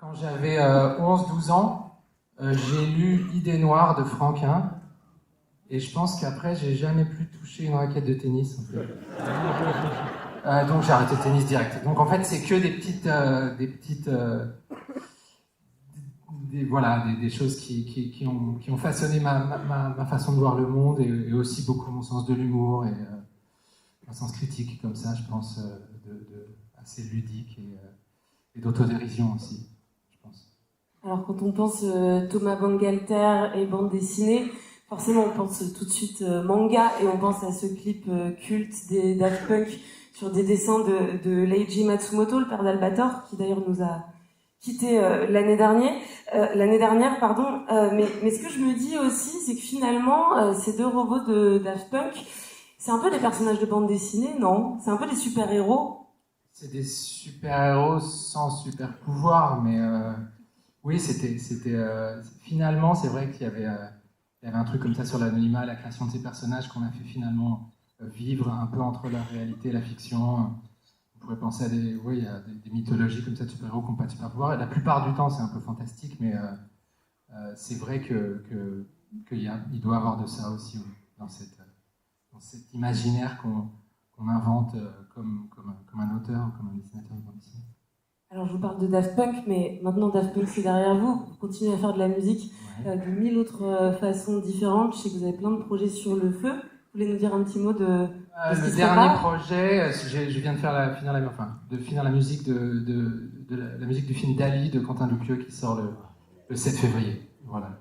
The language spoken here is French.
Quand j'avais 11-12 ans, j'ai lu Idées noires de Franquin. Et je pense qu'après, j'ai jamais plus touché une raquette de tennis. En fait. Donc j'ai arrêté le tennis direct. Donc en fait, c'est que des choses qui ont façonné ma façon de voir le monde et aussi beaucoup mon sens de l'humour et un sens critique comme ça, je pense, assez ludique et d'autodérision aussi, je pense. Alors quand on pense Thomas Bangalter et bande dessinée, forcément on pense tout de suite manga et on pense à ce clip culte des Daft Punk sur des dessins de Leiji Matsumoto, le père d'Albator, qui d'ailleurs nous a quitté l'année dernière. Mais ce que je me dis aussi, c'est que finalement ces deux robots de Daft Punk, c'est un peu des personnages de bande dessinée, non? C'est un peu des super-héros. C'est des super-héros sans super-pouvoir, mais oui, finalement, c'est vrai qu'il y avait un truc comme ça sur l'anonymat, la création de ces personnages qu'on a fait finalement vivre un peu entre la réalité et la fiction. On pourrait penser à des mythologies comme ça de super-héros qui n'ont pas de super-pouvoir. La plupart du temps, c'est un peu fantastique, mais c'est vrai qu'il doit y avoir de ça aussi dans cet imaginaire qu'on invente comme un auteur ou comme un dessinateur de bande dessinée. Alors je vous parle de Daft Punk, mais maintenant Daft Punk c'est derrière vous, vous continuez à faire de la musique de 1000 autres façons différentes. Je sais que vous avez plein de projets sur le feu. Vous voulez nous dire un petit mot de ce qui le se dernier prépare? projet, je viens de finir la musique la musique du film Dali de Quentin Dupieux qui sort le 7 février. Voilà.